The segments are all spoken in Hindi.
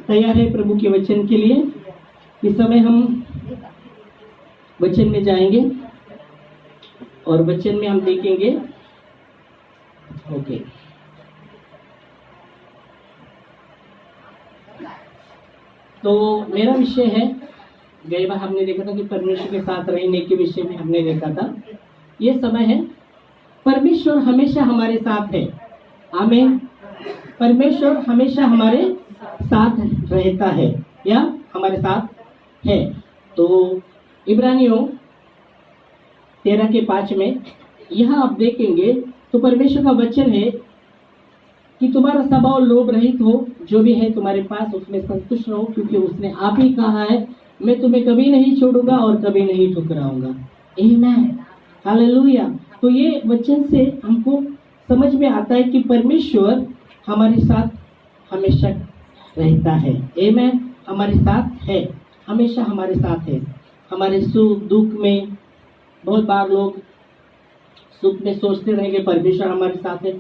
तैयार है प्रभु के वचन के लिए? इस समय हम वचन में जाएंगे और वचन में हम देखेंगे। ओके, तो मेरा विषय है, गई बार हमने देखा था कि परमेश्वर के साथ रहने के विषय में हमने देखा था। ये समय है, परमेश्वर हमेशा हमारे साथ है। आमीन। परमेश्वर हमेशा हमारे साथ रहता है या हमारे साथ है। तो इब्रानियों 13:5 में यहाँ आप देखेंगे तो परमेश्वर का वचन है कि तुम्हारा स्वभाव लोभ रहित हो, जो भी है तुम्हारे पास उसमें संतुष्ट रहो, क्योंकि उसने आप ही कहा है मैं तुम्हें कभी नहीं छोड़ूंगा और कभी नहीं ठुकराऊंगा। आमीन, हालेलुया। तो ये वचन से हमको समझ में आता है कि परमेश्वर हमारे साथ हमेशा रहता है। आमीन, हमारे साथ है, हमेशा हमारे साथ है। हमारे सुख दुख में बहुत बार लोग सुख में सोचते रहेंगे परमेश्वर हमारे साथ है,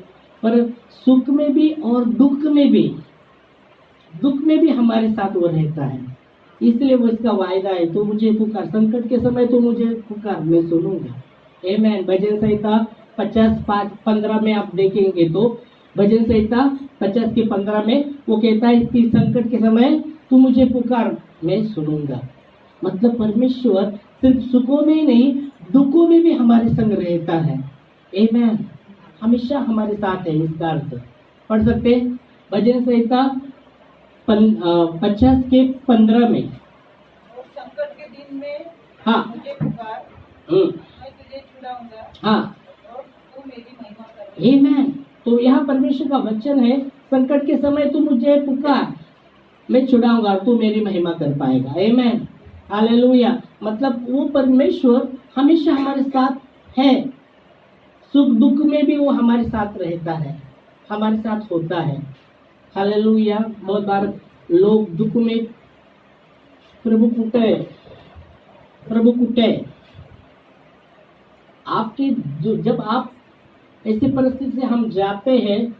पर सुख में भी और दुख में भी हमारे साथ वो रहता है। इसलिए वो इसका वायदा है, तो मुझे पुकार, संकट के समय तो मुझे पुकार, मैं सुनूंगा। आमीन। भजन संहिता 50:15 में आप देखेंगे तो भजन संहिता 50:15 में वो कहता है कि संकट के समय तू मुझे पुकार, मैं सुनूंगा। मतलब परमेश्वर सिर्फ सुखों में ही नहीं, दुखों में भी हमारे संग रहता है। आमीन, हमेशा हमारे साथ है। इसका अर्थ पढ़ सकते हैं भजन संहिता 50:15 में। संकट के दिन में हाँ, मुझे पुकार, मैं तुझे छुड़ाऊंगा, हाँ, और तू मेरी महिमा करेगा। आमीन। तो यहाँ परमेश्वर का वचन है, संकट के समय तू मुझे पुकार, मैं छुड़ाऊंगा, तू मेरी महिमा कर पाएगा। आमीन, हालेलुया। मतलब वो परमेश्वर हमेशा हमारे साथ है, सुख दुख में भी वो हमारे साथ रहता है, हमारे साथ होता है। हालेलुया। बहुत बार लोग दुख में प्रभु कुटे आपकी, जब आप ऐसी परिस्थिति से हम जाते हैं,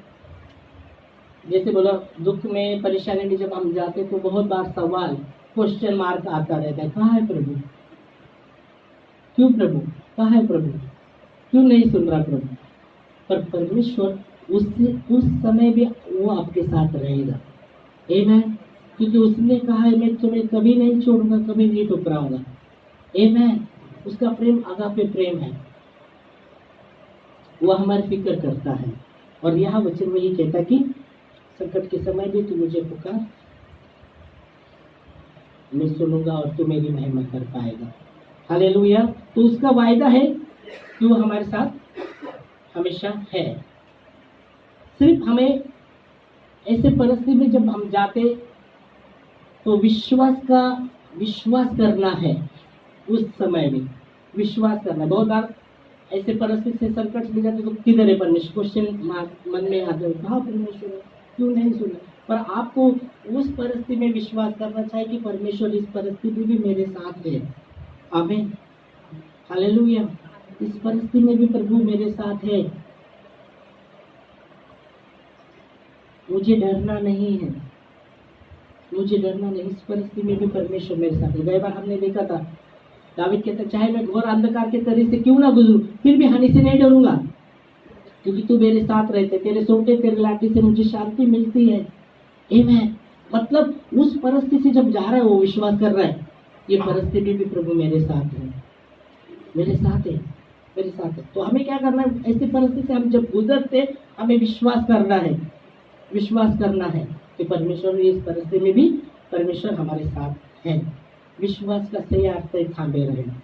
जैसे बोला दुख में परेशानी में जब हम जाते हैं, तो बहुत बार सवाल, क्वेश्चन मार्क आता रहता है, कहाँ है प्रभु, क्यों प्रभु, कहाँ है प्रभु, क्यों नहीं सुन रहा प्रभु। पर परमेश्वर उस समय भी वो आपके साथ रहेगा। आमीन, क्योंकि उसने कहा है मैं तुम्हें कभी नहीं छोड़ूंगा, कभी नहीं ठुकराऊंगा। आमीन। उसका प्रेम अगापे प्रेम है, वो हमारी फिक्र करता है। और यहाँ वचन में ये कहता कि संकट के समय भी तू मुझे पुकार, मैं सुनूंगा और तू मेरी महिमा कर पाएगा। हालेलुया। तो उसका वायदा है कि वो हमारे साथ हमेशा है। सिर्फ हमें ऐसे परिस्थिति में जब हम जाते तो विश्वास करना है। उस समय में विश्वास करना। बहुत बार ऐसे परिस्थिति से संकट में जाते तो किधर है परमेश्वर, क्वेश्चन मन में आते, कहाँ परमेश्वर है, क्यों नहीं सुना। पर आपको उस परिस्थिति में विश्वास करना चाहिए कि परमेश्वर इस परिस्थिति भी मेरे साथ है। आमीन, हालेलुया। इस परिस्थिति में भी प्रभु मेरे साथ है, मुझे डरना नहीं है, मुझे डरना नहीं। इस परिस्थिति में भी परमेश्वर मेरे साथ है। गई बार हमने देखा था, दावीद कहता चाहे मैं घोर अंधकार के तरी से क्यों ना गुजरूं, फिर भी हानि से नहीं डरूंगा, क्योंकि तू मेरे साथ रहते, तेरे सोटे तेरे लाठी से मुझे शांति मिलती है। आमीन। मतलब उस परिस्थिति से जब जा रहा है वो विश्वास कर रहा है, ये परिस्थिति भी प्रभु मेरे साथ है, मेरे साथ है, मेरे साथ है। तो हमें क्या करना है, ऐसी परिस्थिति से हम जब गुजरते हमें विश्वास करना है, विश्वास करना है कि परमेश्वर इस परिस्थिति में भी परमेश्वर हमारे साथ है। विश्वास का सही अर्थ है थामे रहना।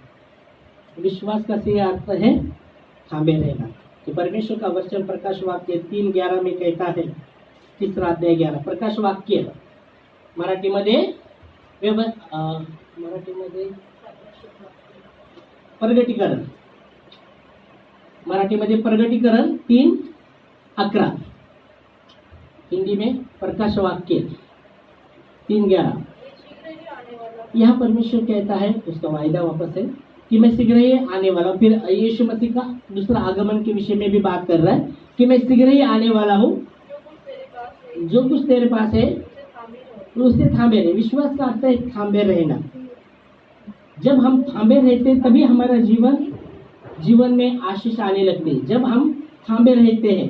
विश्वास का सही अर्थ है थामे रहना। तो परमेश्वर का वचन प्रकाश वाक्य 3:11 में कहता है, 3रा अध्याय 11 प्रकाश वाक्य मराठीमध्ये प्रगटीकरण, मराठीमध्ये प्रगटीकरण 3:11, हिंदी में प्रकाश वाक्य 3:11। यहाँ परमेश्वर कहता है, उसका वायदा वापस है कि मैं शीघ्र ही आने वाला हूँ। फिर यीशु मसीह का दूसरा आगमन के विषय में भी बात कर रहा है कि मैं शीघ्र ही आने वाला हूँ, जो कुछ तेरे पास है तो उससे थामे रहे। विश्वास का अर्थ है थामे रहना। जब हम थामे रहते तभी हमारा जीवन में आशीष आने लगती है। जब हम थामे रहते हैं,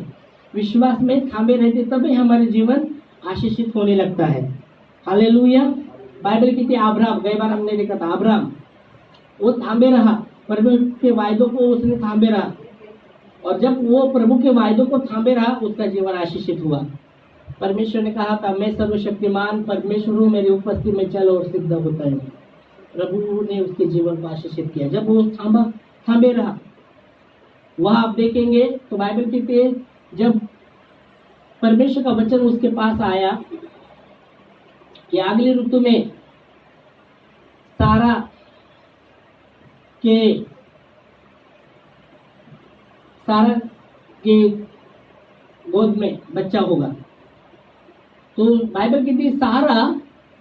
विश्वास में थामे रहते, तभी हमारे जीवन आशीषित होने लगता है। हालेलुया। बाइबल कहती है अब्राहम, कई बार हमने देखा था, अब्राहम वो थामे रहा, परमेश्वर के वायदों को उसने थामे रहा, और जब वो प्रभु के वायदों को थामे रहा, उसका जीवन आशीषित हुआ। परमेश्वर ने कहा था, मैं सर्वशक्तिमान परमेश्वर हूँ, मेरी उपस्थिति में चल और सिद्ध होता है। प्रभु ने उसके जीवन को आशीषित किया जब वो थामे रहा। वहां आप देखेंगे तो बाइबल कहती है जब परमेश्वर का वचन उसके पास आया कि अगली ऋतु में सारा के गोद में बच्चा होगा, तो बाइबल कहती है सारा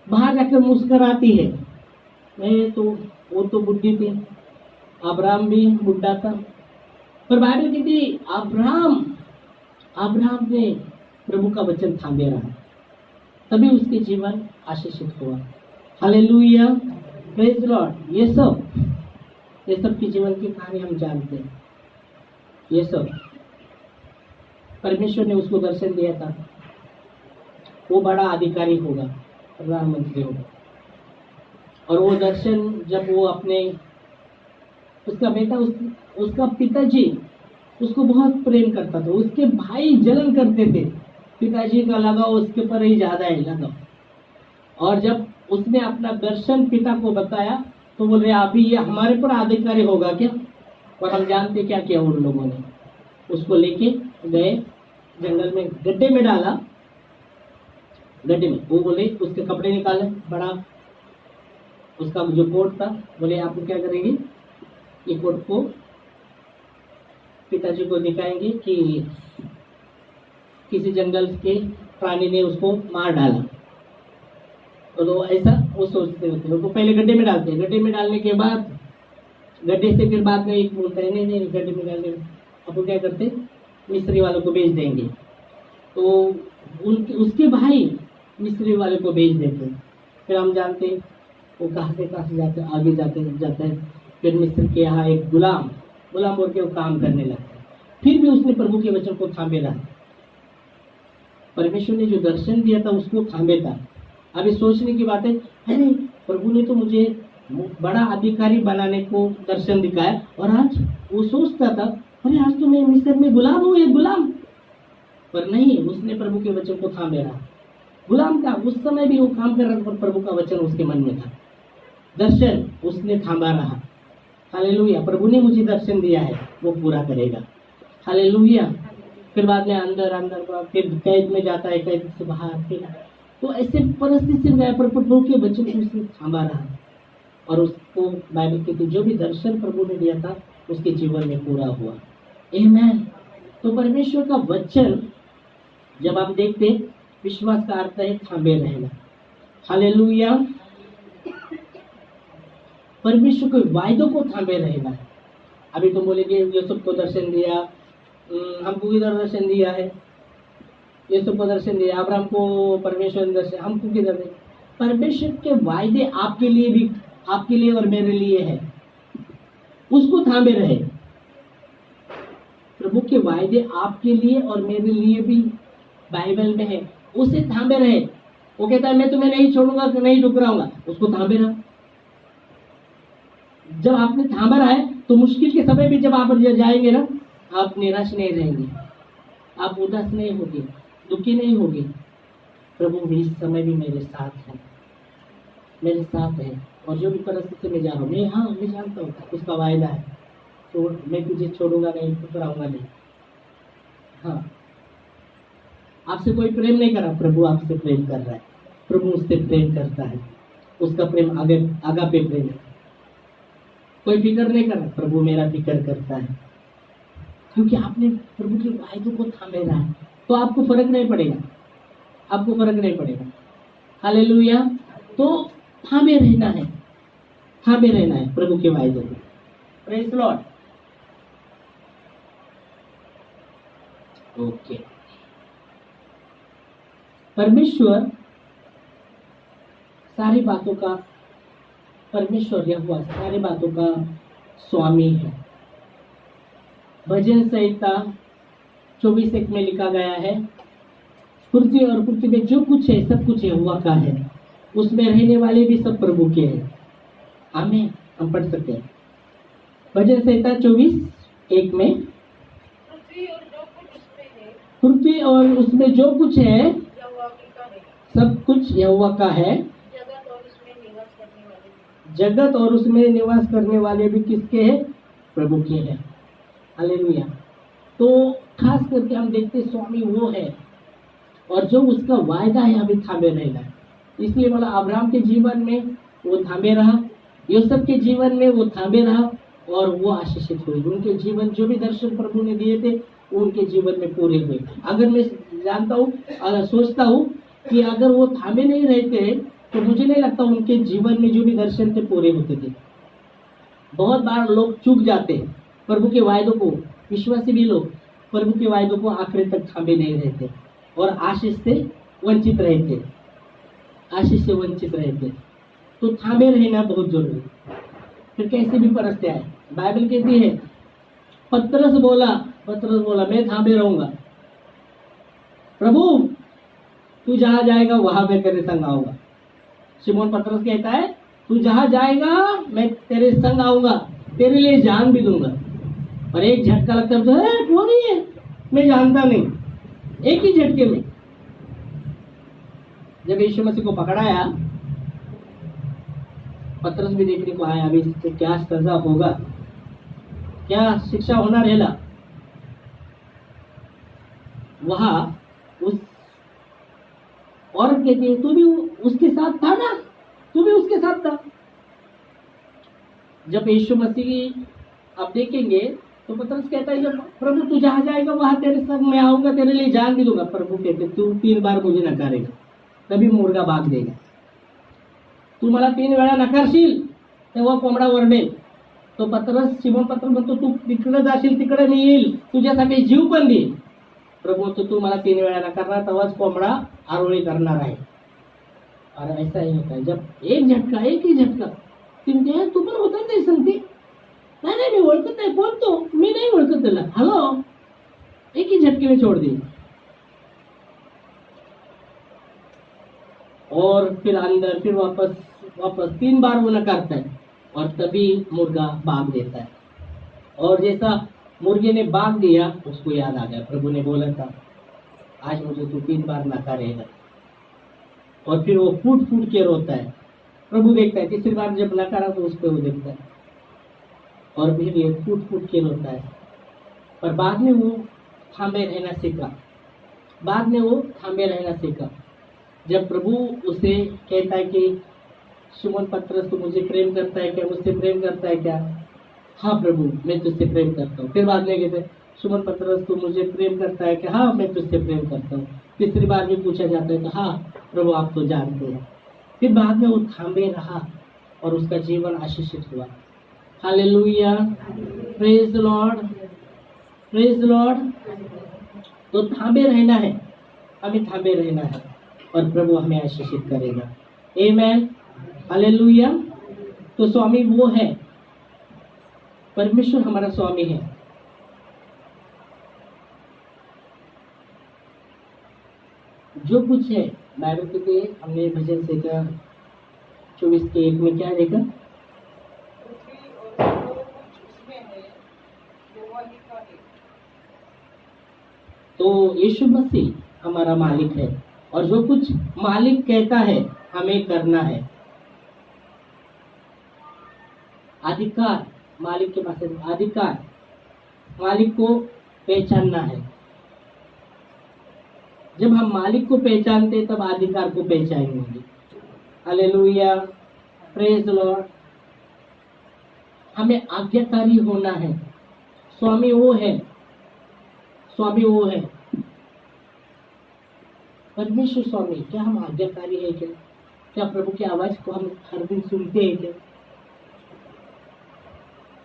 बाहर जाकर मुस्कुराती है। मैं तो वो तो बुढ़ी थी, अब्राहम भी बुढ़ा था, पर बाइबल कहती अब्राहम ने प्रभु का वचन थामे रहा, तभी उसके जीवन आशीषित हुआ। Hallelujah, praise Lord. ये सब की जीवन की कहानी हम जानते हैं। ये सब परमेश्वर ने उसको दर्शन दिया था, वो बड़ा अधिकारी होगा, प्रधानमंत्री होगा, और वो दर्शन जब वो उसका बेटा उसका पिताजी उसको बहुत प्रेम करता था, उसके भाई जलन करते थे, पिताजी का लगाव उसके पर ही ज्यादा है लगाव। और जब उसने अपना दर्शन पिता को बताया तो बोल रहे अभी ये हमारे पर अधिकारी होगा क्या? और हम जानते क्या किया उन लोगों ने, उसको लेके गए जंगल में, गड्ढे में डाला, गड्ढे में। वो बोले उसके कपड़े निकाले, बड़ा उसका जो कोट था, बोले आप क्या करेंगे, ये कोट को पिताजी को दिखाएंगे कि किसी जंगल के प्राणी ने उसको मार डाला। तो ऐसा वो सोचते होते, उनको पहले गड्ढे में डालते हैं, गड्ढे में डालने के बाद गड्ढे से फिर बाद में एक बोलता है नहीं गड्ढे में डालने, अब वो क्या करते, मिस्त्री वालों को बेच देंगे। तो उसके भाई मिस्त्री वाले को बेच देते। फिर हम जानते हैं वो कहाँ से जाते, आगे जाता है। फिर मिस्त्री के यहाँ एक गुलाम बोल के वो काम करने लगता है। फिर भी उसने प्रभु के वचन को थामे रहा। परमेश्वर ने जो दर्शन दिया था उसको थामे था। अभी सोचने की बात है, अरे प्रभु ने तो मुझे बड़ा अधिकारी बनाने को दर्शन दिखाया, और आज वो सोचता था अरे आज तो मैं मिस्र में गुलाम हूँ, एक गुलाम। पर नहीं, उसने प्रभु के वचन को थामे रहा। गुलाम था, उस समय भी वो काम कर रहा था, पर प्रभु का वचन उसके मन में था, दर्शन उसने थामा रहा। हालेलुया। प्रभु ने मुझे दर्शन दिया है, वो पूरा करेगा। हालेलुया। फिर बाद में अंदर फिर कैद में जाता है, कैद से बाहर, फिर तो ऐसे परिस्थिति में गया, पर प्रभु के वचन को उसने थामा रहा, और उसको बाइबल कहती जो भी दर्शन प्रभु ने दिया था उसके जीवन में पूरा हुआ। आमीन। तो परमेश्वर का वचन जब आप देखते, विश्वास का अर्थ है थामे रहना। हालेलुया। परमेश्वर के वायदों को थामे रहना है। अभी तो बोलेंगे यूसुफ को दर्शन दिया, हमको किधर दर्शन दिया है, यूसुफ को दर्शन दिया, अब्राहम को परमेश्वर ने दर्शन, हमको किधर दे? परमेश्वर के वायदे आपके लिए और मेरे लिए है, उसको थामे रहे। प्रभु के वायदे आपके लिए और मेरे लिए भी बाइबल में है, उसे थामे रहे। वो कहता है मैं तुम्हें नहीं छोड़ूंगा, नहीं ठुकराऊंगा, उसको थामे रहा। जब आपने थामा रहा है तो मुश्किल के समय भी जब आप जाएंगे ना, आप निराश नहीं रहेंगे, आप उदास नहीं होगे, दुखी नहीं होगे। प्रभु भी इस समय भी मेरे साथ है, मेरे साथ है, और जो भी परिस्थिति में जा रहा हूँ मैं जानता हूँ उसका वायदा है, तो मैं तुझे छोड़ूंगा नहीं, ठुकराऊंगा नहीं। हाँ, आपसे कोई प्रेम नहीं कर रहा, प्रभु आपसे प्रेम कर रहा है, प्रभु उससे प्रेम करता है, उसका प्रेम आगा पे प्रेम है। कोई फिक्र नहीं कर रहा, प्रभु मेरा फिक्र करता है, क्योंकि आपने प्रभु के वायदों को थामे रहा है। तो आपको फर्क नहीं पड़ेगा, आपको फर्क नहीं पड़ेगा। हालेलुया। तो थामे रहना है, थामे रहना है प्रभु के वायदों को। Praise Lord. ओके। परमेश्वर सारी बातों का परमेश्वर यहोवा सारी बातों का स्वामी है। भजन संहिता 24:1 में लिखा गया है, पृथ्वी और पृथ्वी में जो कुछ है सब कुछ यहोवा का है, उसमें रहने वाले भी सब प्रभु के हैं। आमीन। हम पढ़ सकते हैं भजन संहिता 24:1 में, पृथ्वी और जो कुछ उसमें है पृथ्वी और उसमें जो कुछ है यहोवा की का है, सब कुछ यहोवा का है, जगत और उसमें निवास करने वाले भी। जगत और उसमें निवास करने वाले भी किसके हैं? प्रभु के हैं। हालेलुया। तो खास करके हम देखते हैं स्वामी वो है और जो उसका वायदा है हमें थामे रहना है। इसलिए बोला अब्राहम के जीवन में वो थामे रहा, यूसुफ के जीवन में वो थामे रहा और वो आशीषित हुए। उनके जीवन जो भी दर्शन प्रभु ने दिए थे वो उनके जीवन में पूरे हुए। अगर मैं जानता हूँ, अगर सोचता हूँ कि अगर वो थामे नहीं रहते तो मुझे नहीं लगता उनके जीवन में जो भी दर्शन थे पूरे होते थे। बहुत बार लोग चूक जाते हैं प्रभु के वायदों को, विश्वासी भी लोग प्रभु के वायदों को आखिर तक थामे नहीं रहते और आशीष से वंचित रहते, आशीष से वंचित रहते। तो थामे रहना बहुत जरूरी है। फिर कैसे भी परस्ते आए, बाइबल कहती है पतरस बोला मैं थामे रहूंगा, प्रभु तू जहां जाएगा वहां मैं तेरे संग आऊंगा। शिमोन पतरस कहता है तू जहां जाएगा मैं तेरे संग आऊंगा, तेरे लिए जान भी दूंगा। और एक झटका लगता है कौन है, मैं जानता नहीं। एक ही झटके में जब यीशु मसीह को पकड़ाया, पतरस भी देखने को आया अभी इससे क्या सजा होगा, क्या शिक्षा होना रहेला। वहां उस औरत कहती है तू भी उसके साथ था ना, तू भी उसके साथ था। जब यीशु मसीह आप देखेंगे तो पतरस कहता है जब प्रभु तू जहां जाएगा वहां तेरे संग मैं आऊंगा, तेरे लिए जान भी दूंगा। प्रभु कहते तू 3 बार मुझे नकारेगा तभी मुर्गा भाग देगा, तू मला 3 वेळा नकारशील तेव्हा कोंबडा वरडेल। तो पतरस शिमोन पतरस म्हणतो तू तिकडे जाशील तिकडे मी येईल, तुझ्यासाठी जीव पण देईल। प्रभु तो तू मला 3 वेळा नकारणार तेव्हाच कोंबडा आरोळी करणार आहे। और ऐसा ही होता है जब एक ही झटका तिथे तू पण होता ते सांगते नाही मी ओळखत नाही, बोल तो मी नाही ओळखत त्याला, हॅलो, एक ही झटके में छोड़ दी। और फिर अंदर फिर वापस 3 बार वो नकारता है और तभी मुर्गा भाग देता है। और जैसा मुर्गे ने भाग दिया उसको याद आ गया, प्रभु ने बोला था आज मुझे तू 3 बार नकारेगा। और फिर वो फूट फूट के रोता है। प्रभु देखता है, तीसरी बार जब नकारा तो उसको वो देखता है और फिर ये फूट फूट के रोता है। पर बाद में वो थामे रहना सीखा। जब प्रभु उसे कहता है कि शिमोन पतरस तू मुझे प्रेम करता है क्या, मुझसे प्रेम करता है क्या? हाँ प्रभु मैं तुझसे प्रेम करता हूँ। फिर बाद में कहते शिमोन पतरस तू मुझे प्रेम करता है क्या? हाँ मैं तुझसे प्रेम करता हूँ। तीसरी बार भी पूछा जाता है तो हाँ प्रभु आप तो जानते हैं। फिर बाद में वो थामे रहा और उसका जीवन आशीषित हुआ। Hallelujah, praise the Lord. तो थामे रहना है, हमें थामे रहना है और प्रभु हमें आशीषित करेगा। आमेन, हालेलुया। तो स्वामी वो है, परमेश्वर हमारा स्वामी है। जो कुछ है बाइबल के हमने भजन से 24:1 में क्या देखा? पृथ्वी और जो कुछ उसमें है यहोवा ही का है। तो यीशु मसीह हमारा मालिक है और जो कुछ मालिक कहता है हमें करना है। अधिकार मालिक के पास है, अधिकार मालिक को पहचानना है। जब हम मालिक को पहचानते तब अधिकार को पहचानेंगे। Hallelujah, praise the Lord. हमें आज्ञाकारी होना है। स्वामी वो है, परमेश्वर स्वामी। क्या हम आज्ञाकारी है क्या? क्या प्रभु की आवाज को हम हर दिन सुनते हैं क्या?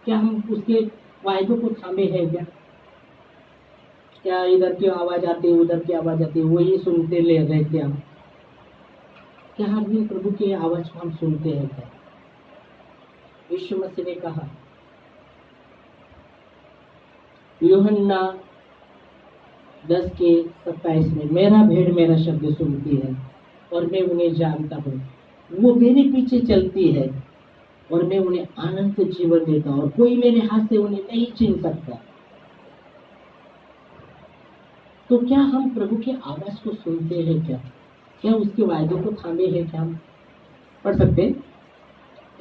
क्या हम उसके वायदों को थामे हैं क्या? क्या इधर की आवाज आती है उधर की आवाज आती है वही सुनते ले रहते हम? क्या हर दिन प्रभु की आवाज को हम सुनते हैं क्या? यीशु मसीह ने कहा यूहन्ना 10:27 में, मेरा भेड़ मेरा शब्द सुनती है और मैं उन्हें जानता हूँ, वो मेरे पीछे चलती है और मैं उन्हें अनंत जीवन देता हूँ और कोई मेरे हाथ से उन्हें नहीं छीन सकता। तो क्या हम प्रभु की आवाज को सुनते हैं क्या? क्या उसके वायदों को थामे हैं क्या? हम पढ़ सकते हैं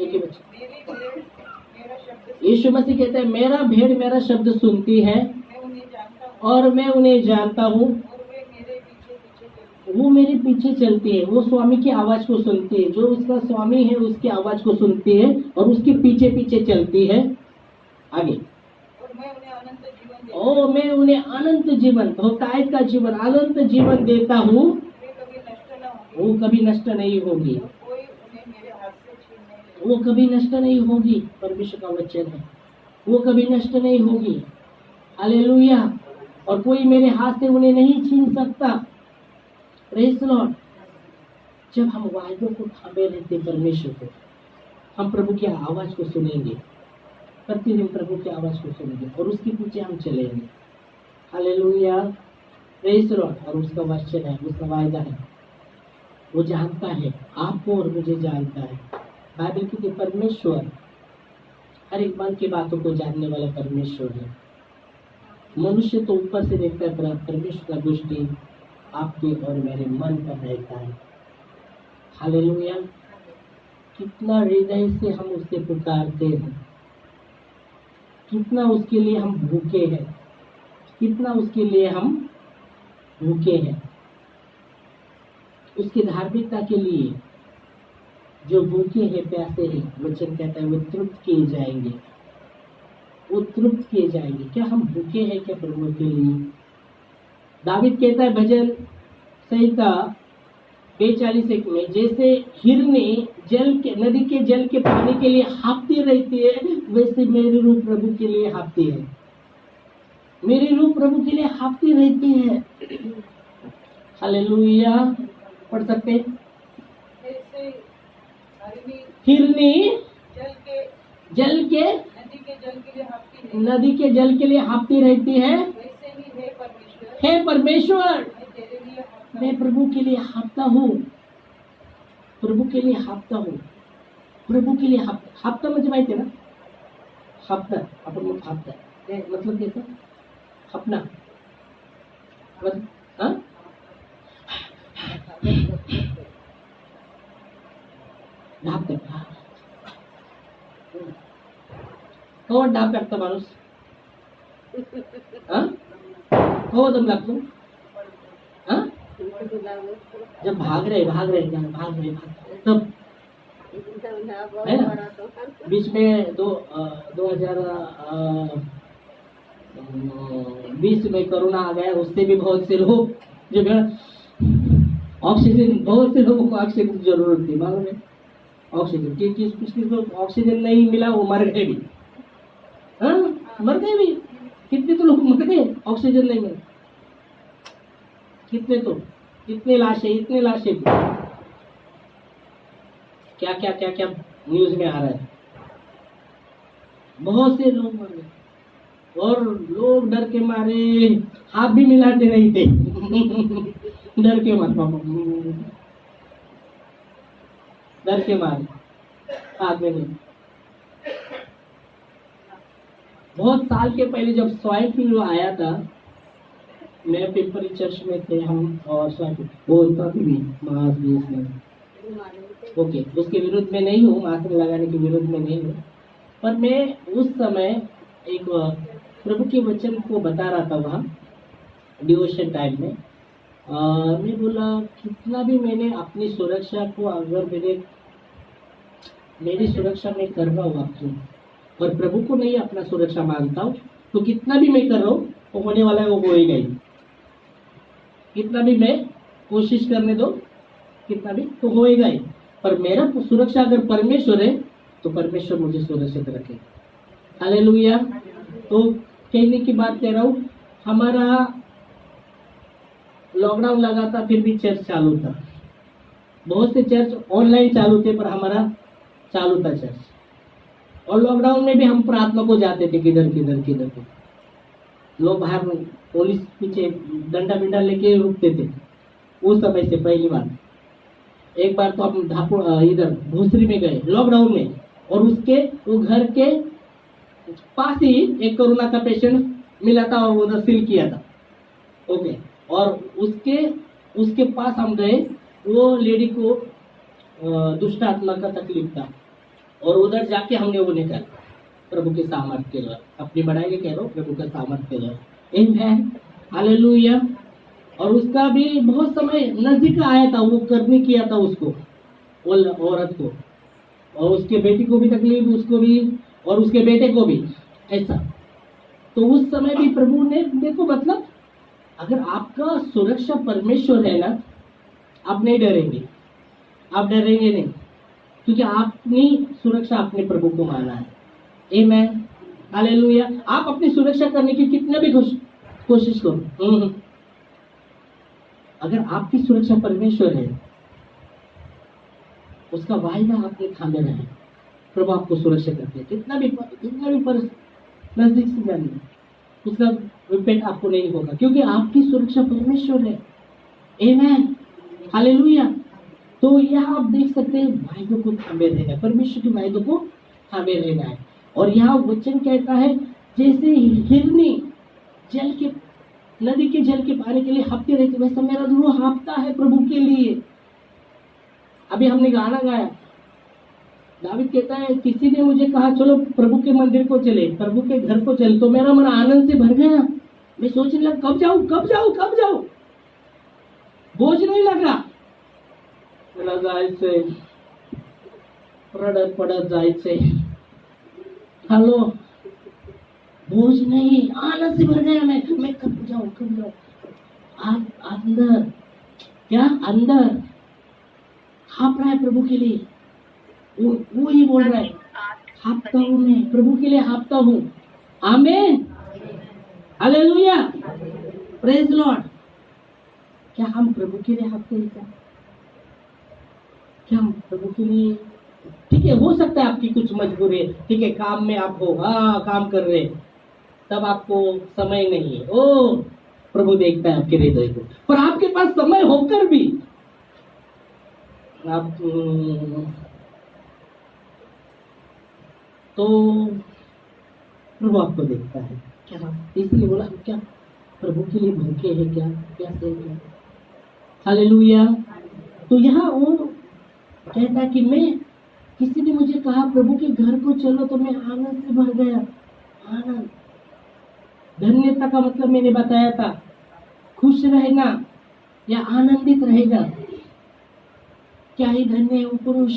एक ही बच्चे। मेरी भेड़ मेरा शब्द यीशु मसीह कहता है मेरा भेड़ मेरा शब्द सुनती है मैं उन्हें जानता हूँ और मैं उन्हें जानता हूँ, और वे मेरे पीछे पीछे चलते वो मेरे पीछे चलती है। वो स्वामी की आवाज को सुनती है, जो उसका स्वामी है उसकी आवाज को सुनती है और उसके पीछे पीछे चलती है। आगे, और मैं उन्हें अनंत जीवन देता ओ मैं उन्हें अनंत जीवन, बहुतायत का जीवन, अनंत जीवन देता हूँ, वे कभी नष्ट न होंगे वो कभी नष्ट नहीं होगी, और कोई उन्हें मेरे हाथ से छीन नहीं लेगा। वो कभी नष्ट नहीं होगी। परमेश्वर का वचन है, वो कभी नष्ट नहीं होगी। हालेलुया। और कोई मेरे हाथ से उन्हें नहीं छीन सकता। Praise the Lord. जब हम वायदों को थामे रहते परमेश्वर को, हम प्रभु की आवाज को सुनेंगे, प्रतिदिन प्रभु की आवाज को सुनेंगे और उसके पीछे हम चलेंगे। हालेलुया। Praise the Lord. और उसका वचन है, उसका वायदा है, वो जानता है आपको और मुझे जानता है। बाइबल की परमेश्वर हर एक मन की बातों को जानने वाला परमेश्वर है। मनुष्य तो ऊपर से देखता है, परमेश्वर का दृष्टि आपके और मेरे मन पर रहता है। हालेलुया। कितना हृदय से हम उससे पुकारते हैं, कितना उसके लिए हम भूखे हैं, कितना उसके लिए हम भूखे हैं। उसकी धार्मिकता के लिए जो भूखे हैं प्यासे हैं, वचन कहता है वो तृप्त किए जाएंगे, वो तृप्त किए जाएंगे। क्या हम भूखे हैं क्या प्रभु के लिए? दावीद कहता है भजन संहिता 42:1 में, जैसे हिरनी जल के नदी के जल के पानी के लिए हाँफती रहती है, वैसे मेरी रूह प्रभु के लिए हाँफती है, मेरी रूह प्रभु के लिए हाँफती रहती है। हालेलुया। पढ़ सकते हैं। जैसे हिरनी जल के नदी के जल के लिए हाँफती है, नदी के जल के लिए हाँफती रहती है, वैसे ही हे परमेश्वर मैं तेरे लिए हाँफता मैं प्रभु के लिए हाँफता हूँ, प्रभु के लिए हाँफता हूँ, प्रभु के लिए हाँफता म्हणजे माहिती आहे ना? हाँफता, आपण मग हाँफता काय मतलब त्याचं? हाँफना मतलब हाँ? ढाप कवर ढाप टाकता माणूस, हो दम लागतो, जब भाग रहे तब है ना। बीच में 2020 में कोरोना आ गया, उससे भी बहुत से लोग जो ऑक्सीजन, बहुत से लोगों को ऑक्सीजन की जरूरत थी, मालूम है? ऑक्सीजन किसी को ऑक्सीजन नहीं मिला, वो मर गए भी। हाँ, मर गए भी, कितने तो लोग मर गए, ऑक्सीजन नहीं मिला, कितने तो, इतने लाशें क्या क्या क्या क्या न्यूज में आ रहा है। बहुत से लोग मर गए और लोग डर के मारे हाथ भी मिलाते नहीं थे डर के मारे, डर के मारे हाथ में नहीं। बहुत साल के पहले जब स्वाइन फ्लू आया था, मैं पिंपरी चर्च में थे हम, और स्वाइन बोलता भी मास्क में, ओके, उसके विरुद्ध में नहीं हूँ, मास्क लगाने के विरुद्ध में नहीं हूँ, पर मैं उस समय एक प्रभु के वचन को बता रहा था वहाँ डिवोशन टाइम में। मैं बोला कितना भी मैंने अपनी सुरक्षा को, अगर मेरी सुरक्षा मैं कर रहा हूँ आपकी और प्रभु को नहीं अपना सुरक्षा मानता हूँ, तो कितना भी मैं कर रहा हूँ वो होने वाला है, वो होएगा ही। कितना भी मैं कोशिश करने दो, कितना भी तो होएगा ही। पर मेरा सुरक्षा अगर परमेश्वर है तो परमेश्वर मुझे सुरक्षित रखे। हालेलुया। तो कहने की बात कह रहा हूँ, हमारा लॉकडाउन लगा था, फिर भी चर्च चालू था, बहुत से चर्च ऑनलाइन चालू थे, पर हमारा चालू था चर्च। और लॉकडाउन में भी हम प्रार्थना को जाते थे, किधर किधर किधर किधर। लोग बाहर में पुलिस पीछे डंडा बिंडा लेके रुकते थे उस समय से। पहली बार एक बार तो हम इधर भूसरी में गए लॉकडाउन में, और उसके वो घर के पास ही एक कोरोना का पेशेंट मिला था और उधर सील किया था। ओके, और उसके उसके पास हम गए। वो लेडी को दुष्ट आत्मा का तकलीफ था, और उधर जाके हमने वो निकाला प्रभु के सामर्थ्य के द्वारा। अपनी बढ़ाई के कह रहा हूँ, प्रभु का सामर्थ्य के द्वारा। आमीन, हालेलुया। और उसका भी बहुत समय नजदीक आया था, वो करने किया था उसको, वो औरत को, और उसके बेटी को भी तकलीफ, उसको भी और उसके बेटे को भी ऐसा। तो उस समय भी प्रभु ने देखो, मतलब अगर आपका सुरक्षा परमेश्वर है ना, आप नहीं डरेंगे, आप डरेंगे नहीं, क्योंकि आपने सुरक्षा अपने प्रभु को माना है। आमीन, हालेलुया। आप अपनी सुरक्षा करने की कितना भी कोशिश करो, अगर आपकी सुरक्षा परमेश्वर है, उसका वायदा आपने थामे रहे, प्रभु आपको सुरक्षा करते हैं। कितना भी नजदीक से जानिए, उसका रिपेट आपको नहीं होगा, क्योंकि आपकी सुरक्षा परमेश्वर है। आमीन, हालेलुया। तो यहाँ आप देख सकते हैं, वायदों को थामे रहना है, परमेश्वर के वायदों को थामे रहना है। और यहाँ वचन कहता है, जैसे हिरनी जल के नदी के जल के पानी के लिए हाँफते रहते, वैसा मेरा रूह हाँफता है प्रभु के लिए। अभी हमने गाना गाया, दावीद कहता है, किसी ने मुझे कहा चलो प्रभु के मंदिर को चले, प्रभु के घर को चले, तो मेरा मन आनंद से भर गया। मैं सोचने लगा, कब जाऊं कब जाऊं कब जाऊं, बोझ नहीं लगा, मला जायचंय, रडत पडत जायचंय, हॅलो, बोझ नहीं, आनंद से भर गया। मैं कब जाऊं। आप अंदर क्या अंदर हाँप रहा है प्रभु के लिए, वो ही बोल रहा है, हाँपता हूं मैं प्रभु के लिए, हाँपता हूं। आमीन, हालेलुया, प्रेज लॉर्ड। क्या हम प्रभु के लिए हाँपते हैं? क्या हम प्रभु के लिए? ठीक है, हो सकता है आपकी कुछ मजबूरी है, ठीक है, काम में आप हो, काम कर रहे, तब आपको समय नहीं है। ओ, प्रभु देखता है आपके हृदय को, पर आपके पास समय होकर भी आप तो प्रभु आपको देखता है क्या, इसलिए बोला, क्या प्रभु के लिए भूखे हैं क्या, प्यासे हैं क्या? हालेलुया। तो यहाँ वो कहता है कि मैं, किसी ने मुझे कहा प्रभु के घर को चलो, तो मैं आनंद से भर गया। आनंद, धन्यता का मतलब मैंने बताया था, खुश रहना या आनंदित रहेगा। क्या ही धन्य है वो पुरुष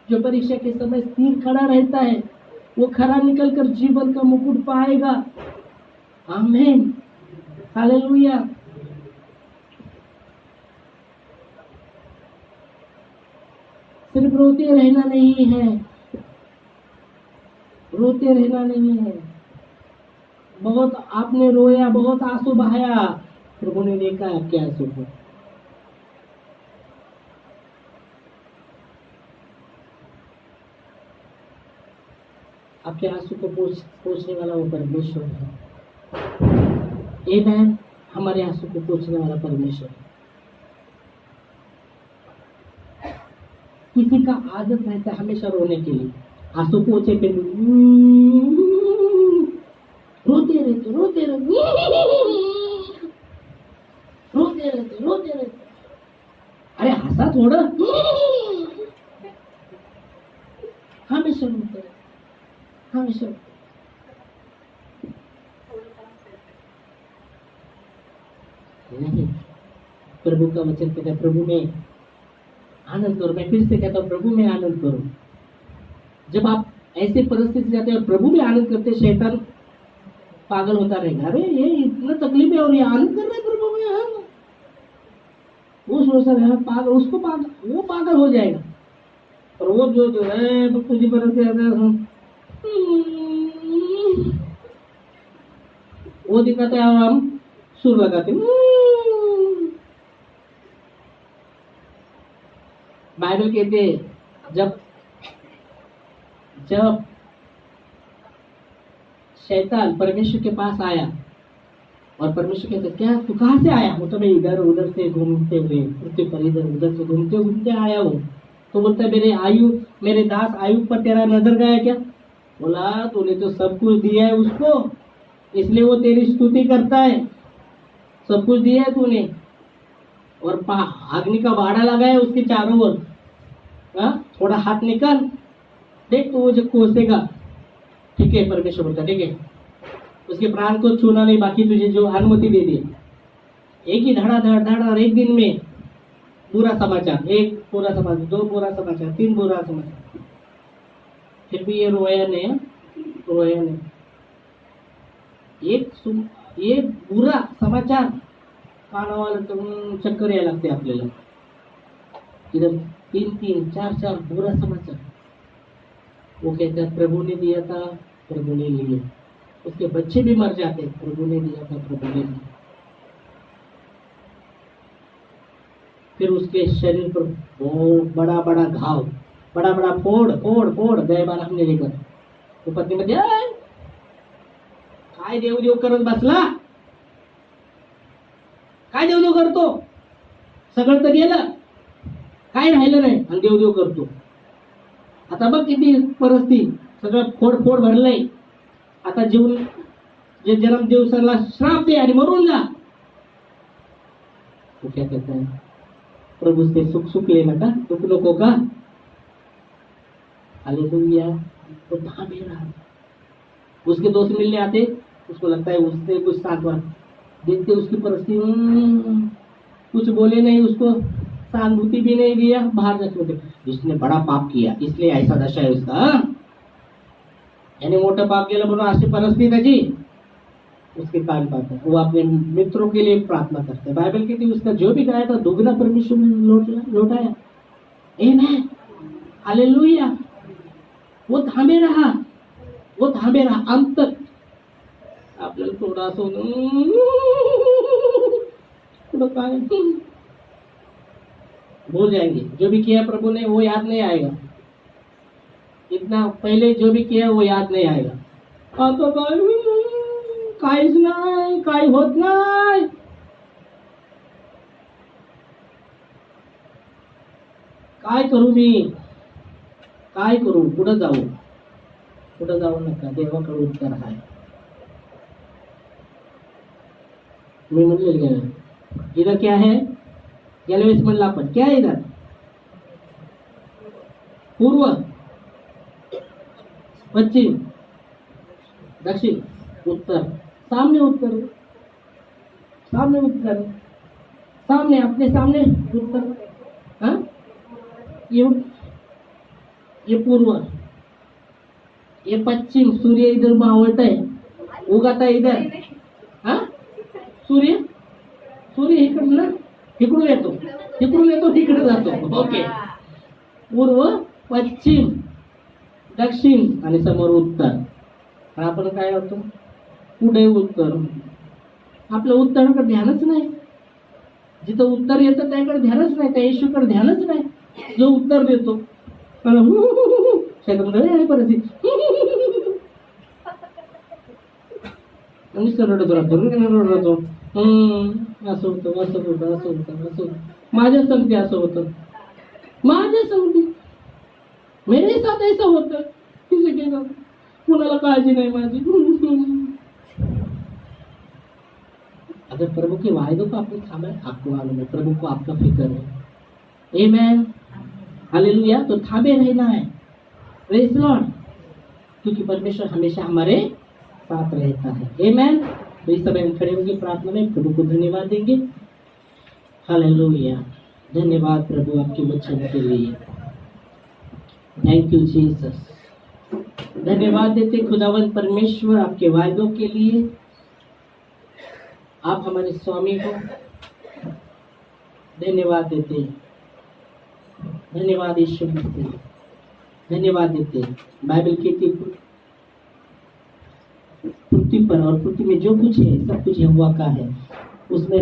जो परीक्षा के समय स्थिर खड़ा रहता है, वो खरा निकलकर जीवन का मुकुट पाएगा। आमीन, हालेलुया। सिर्फ रोते रहना नहीं है, रोते रहना नहीं है। बहुत आपने रोया, बहुत आंसू बहाया, प्रभु ने देखा आपके आंसू को। आपके आंसू को पोंछने वाला वो परमेश्वर है। आमीन, हमारे आंसू को पोंछने वाला परमेश्वर है। किसी का आदत रहता है हमेशा रोने के लिए, आंसू पोंछे पे रोते रहते रोते रहते रोते रहते रोते रहते। अरे हंसा थोड़ा, हमेशा रोते रहते, हमेशा। नहीं, प्रभु का वचन कहता है, प्रभु में आनंद करो। मैं फिर से कहता हूँ, प्रभु में आनंद करो। जब आप ऐसे परिस्थिति जाते हैं और प्रभु में आनंद करते, शैतान पागल होता रहेगा। अरे ये इतना तकलीफ है और ये आनंद कर रहे प्रभु में, हम वो सोचता है पागल, उसको पागल, वो पागल हो जाएगा। और वो जो है तुझी पर वो दिखाता है और हम सुर लगाते हैं। बाइबल कहते हैं जब जब शैतान परमेश्वर के पास आया और परमेश्वर कहते क्या तू कहाँ से आया? वो तो मैं इधर उधर से घूमते हुए पृथ्वी पर इधर उधर से घूमते घूमते आया हूँ। तो बोलता है मेरे दास आयु पर तेरा नजर गया क्या? बोला तूने तो सब कुछ दिया है उसको, इसलिए वो तेरी स्तुति करता है। सब कुछ दिया है तूने और अग्नि का बाड़ा लगा है उसके चारों ओर। थोड़ा हाथ निकाल देख तो वो जो कोसेगा। ठीक है परमेश्वर बोलता ठीक है, उसके प्राण को छूना नहीं, बाकी तुझे जो अनुमति दे दी। एक ही धड़ा धड़ धड़ और एक दिन में बुरा समाचार, एक बुरा समाचार, दो बुरा समाचार, तीन बुरा समाचार। फिर भी ये रोया नहीं एक बुरा समाचार कानावाला चक्कर यायला लागते आपल्याला। इधर तीन चार बुरा समाचार। वो कहता है प्रभु ने दिया था, प्रभु ने लिया। उसके बच्चे भी मर जाते, प्रभु ने दिया था, प्रभु ने लिया। फिर उसके शरीर पर बहुत बड़ा बड़ा घाव, बड़ा बड़ा फोड़ गए बार हमने लेकर। तो पत्नी मध्ये काय देव करत बसला, काय देव करतो? सगळं तर गेलं, काय राहिलं नाही आणि देव करतो। आता बघ किती परिस्थिती, सगळं फोड भरलंय। आता जीवन जे जन्म दिवसाला श्राप दे आणि मरून जा। तो क्या कहता है प्रभु से सुख लेना का, दुख नको का? हालेलुया। तो थामे रहा। उसके दोस्त मिलने आते, उसको लगता है उससे कुछ सांत्वना देखते, उसकी परिस्थिति कुछ बोले नहीं, उसको सहानुभूति भी नहीं दिया, बाहर जाके बोलते इसने बड़ा पाप किया इसलिए ऐसा दशा है उसका। यानी मोठं पाप केलं म्हणून अशी परिस्थिती त्याची। उसके कान पाता है, वो अपने मित्रों के लिए प्रार्थना करते हैं। बाइबल कहती है उसका जो भी गाया था दोगुना परमेश्वर ने लौटाया। आमेन, हालेलुया। वो थांबे रहा अंत तक। आपल्याला थोडा थोड़ा काय भूल जाएंगे। जो भी किया प्रभु ने वो याद नहीं आएगा। इतना पहले जो भी किया वो याद नहीं आएगा। आता काहीच नाही, काही होत नाही। काय करू मी, काय करू, कुठं जाऊ नका, देवाकडे उत्तर आहे। मी म्हणले इधर क्या है? गेल्या वेळेस म्हणलं आपण क्या है इधर? पूर्व, पश्चिम, दक्षिण, उत्तर। सामने उत्तर, सामने अपने सामने उत्तर। हाँ ये पूर्व, ये पश्चिम। सूर्य इधर मावळत आहे, उगत आहे इधर। हाँ सूर्य इकडून येतो तिकडे जातो। ओके, पूर्व, पश्चिम, दक्षिण आणि समोर उत्तर। आणि आपण काय करतो? पुढे उत्तर। आपलं उत्तराकडे ध्यानच नाही। जिथं उत्तर येतं त्याकडे ध्यानच नाही, त्या येशूकडे ध्यानच नाही जो उत्तर देतो। परिस्थिती रडत राहतो। असं होतं माझ्या संगती, असं होतं माझ्या संगती, मेरे साथ ऐसा होतं। कुणाला काळजी नाही माझी। अगर प्रभु के वायदों को आपने थामा है, आपको मालूम है प्रभु को आपका फिक्र है। आमेन, हालेलुया। तो थामे रहना है, प्रेज लॉर्ड, क्योंकि परमेश्वर हमेशा हमारे साथ रहता है। आमेन। तो इस समय हम खड़े होंगे प्रार्थना में, प्रभु को धन्यवाद देंगे। हालेलुया। धन्यवाद प्रभु आपके वचन के लिए। Thank you Jesus. धन्यवाद देते खुदावंत परमेश्वर आपके वायदों के लिए। आप हमारे स्वामी को धन्यवाद देते, धन्यवाद यीशु मसीह, धन्यवाद देते। बाइबल कहती पृथ्वी पर और पृथ्वी में जो कुछ है सब कुछ यहोवा का है। उसमें